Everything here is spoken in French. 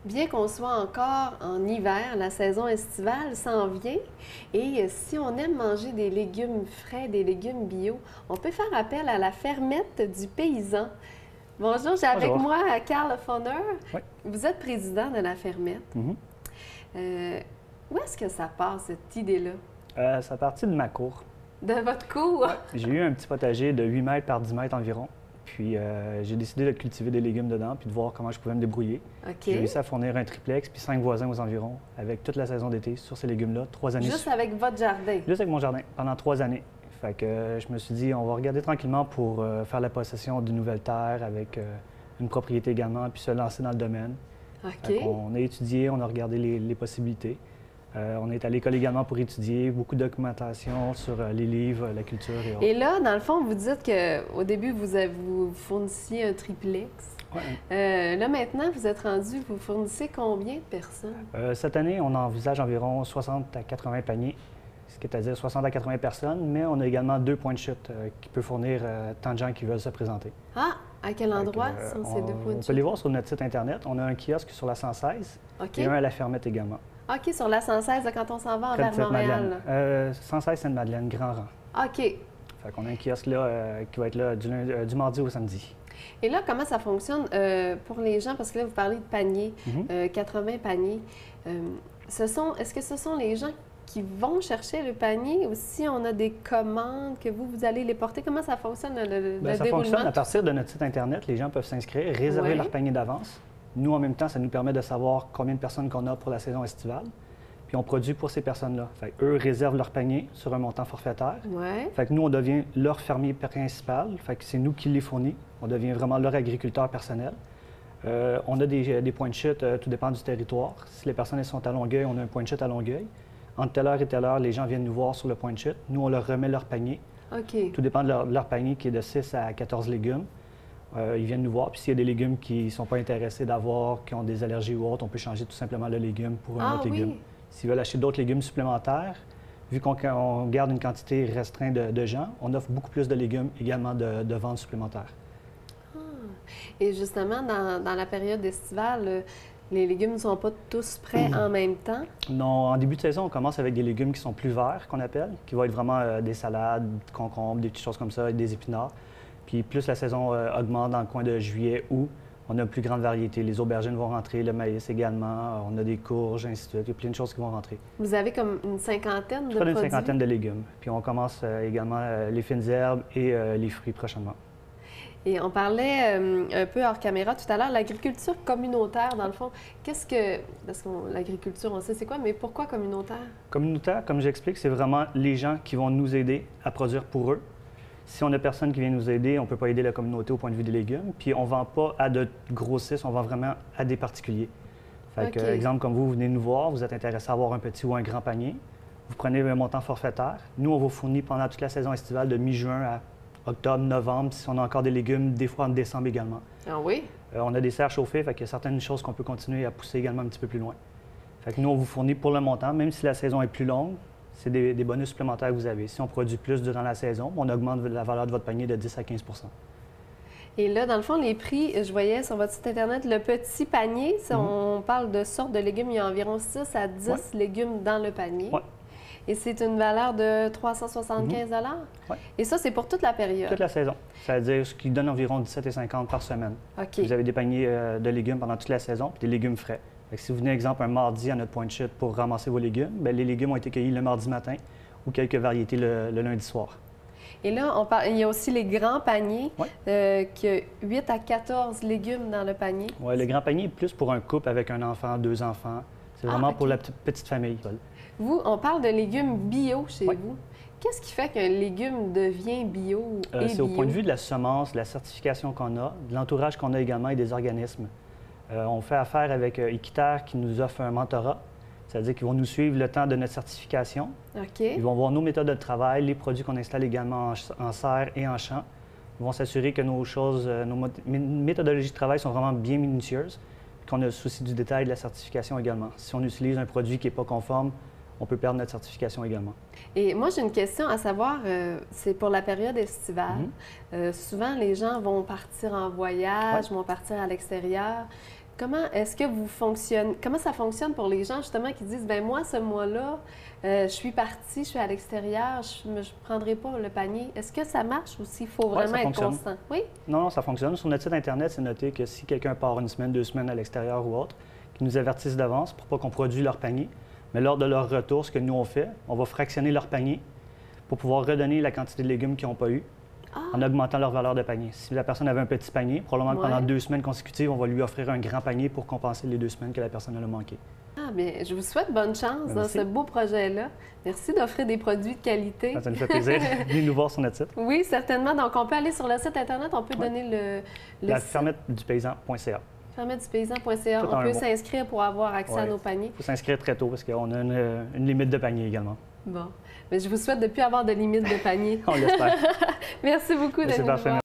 Bien qu'on soit encore en hiver, la saison estivale s'en vient et si on aime manger des légumes frais, des légumes bio, on peut faire appel à la fermette du paysan. Bonjour, j'ai avec Bonjour. moi Carl Foner. Oui. Vous êtes président de la fermette. Mhm. Où est-ce que ça part, cette idée-là? C'est à partir de ma cour. De votre cour? J'ai eu un petit potager de 8 mètres par 10 mètres environ. Puis j'ai décidé de cultiver des légumes dedans puis de voir comment je pouvais me débrouiller. OK. J'ai réussi à fournir un triplex puis 5 voisins aux environs avec toute la saison d'été sur ces légumes-là, 3 années. Juste avec votre jardin? Juste avec mon jardin, pendant 3 années. Fait que je me suis dit, on va regarder tranquillement pour faire la possession d'une nouvelle terre avec une propriété également, puis se lancer dans le domaine. OK. On a étudié, on a regardé les possibilités. On est à l'école également pour étudier, beaucoup de documentation sur les livres, la culture et autres. Et là, dans le fond, vous dites qu'au début, vous fournissiez un triplex. Ouais. Là, maintenant, vous êtes rendu, vous fournissez combien de personnes? Cette année, on envisage environ 60 à 80 paniers, ce qui est à dire 60 à 80 personnes, mais on a également 2 points de chute qui peuvent fournir tant de gens qui veulent se présenter. Ah, à quel endroit Fait que, sont ces deux points de on chute? peut les voir sur notre site Internet. On a un kiosque sur la 116 OK. et un à la Fermette également. OK, sur la 116, là, quand on s'en va Près de vers Montréal. Sainte-Madeleine. 116 Sainte-Madeleine, grand rang. là. OK. Fait qu'on a un kiosque là qui va être là du mardi au samedi. Et là, comment ça fonctionne pour les gens? Parce que là, vous parlez de paniers, 80 paniers. Est-ce que ce sont les gens qui vont chercher le panier ou si on a des commandes que vous allez les porter? Comment ça fonctionne, le Ça déroulement? fonctionne à partir de notre site Internet. Les gens peuvent s'inscrire, réserver Ouais. leur panier d'avance. Nous, en même temps, ça nous permet de savoir combien de personnes qu'on a pour la saison estivale. Puis on produit pour ces personnes-là. Fait eux réservent leur panier sur un montant forfaitaire. Oui. Fait que nous, on devient leur fermier principal. Fait que c'est nous qui les fournit. On devient vraiment leur agriculteur personnel. On a des points de chute, tout dépend du territoire. Si les personnes elles sont à Longueuil, on a un point de chute à Longueuil. Entre telle heure et telle heure, les gens viennent nous voir sur le point de chute. Nous, on leur remet leur panier. OK. Tout dépend de leur panier qui est de 6 à 14 légumes. Ils viennent nous voir. Puis s'il y a des légumes qui ne sont pas intéressés d'avoir, qui ont des allergies ou autres, on peut changer tout simplement le légume pour un autre légume. Oui. S'ils veulent acheter d'autres légumes supplémentaires, vu qu'on garde une quantité restreinte de gens, on offre beaucoup plus de légumes également de ventes supplémentaires. Et justement, dans la période estivale, les légumes ne sont pas tous prêts en même temps. Non, en début de saison, on commence avec des légumes qui sont plus verts, qu'on appelle, qui vont être vraiment des salades, concombres, des petites choses comme ça, des épinards. Puis plus la saison augmente dans le coin de juillet, août, on a une plus grande variété. Les aubergines vont rentrer, le maïs également, on a des courges, ainsi de suite. Il y a plein de choses qui vont rentrer. Vous avez comme une cinquantaine de Près d'une produits. cinquantaine de légumes. Puis on commence également les fines herbes et les fruits prochainement. Et on parlait un peu hors caméra tout à l'heure, l'agriculture communautaire, dans le fond. Parce que l'agriculture, on sait c'est quoi, mais pourquoi communautaire? Communautaire, comme j'explique, c'est vraiment les gens qui vont nous aider à produire pour eux. Si on n'a personne qui vient nous aider, on ne peut pas aider la communauté au point de vue des légumes. Puis on ne vend pas à de grossistes, on vend vraiment à des particuliers. Fait que, OK. exemple, comme vous venez nous voir, vous êtes intéressé à avoir un petit ou un grand panier. Vous prenez un montant forfaitaire. Nous, on vous fournit pendant toute la saison estivale de mi-juin à octobre, novembre, si on a encore des légumes, des fois en décembre également. Ah oui? On a des serres chauffées, fait qu'il y a certaines choses qu'on peut continuer à pousser également un petit peu plus loin. Fait que nous, on vous fournit pour le montant, même si la saison est plus longue, c'est des bonus supplémentaires que vous avez. Si on produit plus durant la saison, on augmente la valeur de votre panier de 10 à 15 % Et là, dans le fond, les prix, je voyais sur votre site Internet, le petit panier, on parle de sortes de légumes, il y a environ 6 à 10 légumes dans le panier. Ouais. Et c'est une valeur de 375 Ouais. Et ça, c'est pour toute la période. toute la saison. C'est-à-dire ce qui donne environ 17,50 par semaine. OK. Vous avez des paniers de légumes pendant toute la saison, puis des légumes frais. Fait que si vous venez, exemple, un mardi à notre point de chute pour ramasser vos légumes, bien, les légumes ont été cueillis le mardi matin ou quelques variétés le lundi soir. Et là, il y a aussi les grands paniers, qui a 8 à 14 légumes dans le panier. Oui, le grand panier est plus pour un couple avec un enfant, 2 enfants. C'est vraiment OK. pour la petite famille. Vous, on parle de légumes bio chez Oui. vous. Qu'est-ce qui fait qu'un légume devient bio et C'est au bio? point de vue de la semence, de la certification qu'on a, de l'entourage qu'on a également et des organismes. On fait affaire avec Équiterre qui nous offre un mentorat, c'est-à-dire qu'ils vont nous suivre le temps de notre certification. OK. Ils vont voir nos méthodes de travail, les produits qu'on installe également en serre et en champ. Ils vont s'assurer que nos méthodologies de travail sont vraiment bien minutieuses, et qu'on a le souci du détail de la certification également. Si on utilise un produit qui n'est pas conforme, on peut perdre notre certification également. Et moi, j'ai une question à savoir, c'est pour la période estivale. Souvent, les gens vont partir en voyage, vont partir à l'extérieur. Comment est-ce que vous fonctionnez? Comment ça fonctionne pour les gens justement qui disent, ben moi, ce mois-là, je suis partie, je suis à l'extérieur, je ne prendrai pas le panier. Est-ce que ça marche ou s'il faut vraiment être constant? Oui? Non, non, ça fonctionne. Sur notre site Internet, c'est noté que si quelqu'un part une semaine, 2 semaines à l'extérieur ou autre, qu'ils nous avertissent d'avance pour pas qu'on produise leur panier. Mais lors de leur retour, ce que nous on fait, on va fractionner leur panier pour pouvoir redonner la quantité de légumes qu'ils n'ont pas eu en augmentant leur valeur de panier. Si la personne avait un petit panier, probablement que pendant 2 semaines consécutives, on va lui offrir un grand panier pour compenser les 2 semaines que la personne a manqué. Ah, bien, je vous souhaite bonne chance dans ce beau projet-là. Merci d'offrir des produits de qualité. Ça nous fait plaisir. Venez nous voir sur notre site. Oui, certainement. Donc, on peut aller sur le site Internet, on peut donner le la fermetedupaysan.ca. Fermetedupaysan.ca. On peut s'inscrire pour avoir accès à nos paniers. Il faut s'inscrire très tôt parce qu'on a une limite de panier également. Bon. Mais je vous souhaite de ne plus avoir de limite de panier. On l'espère. Merci beaucoup d'être venu.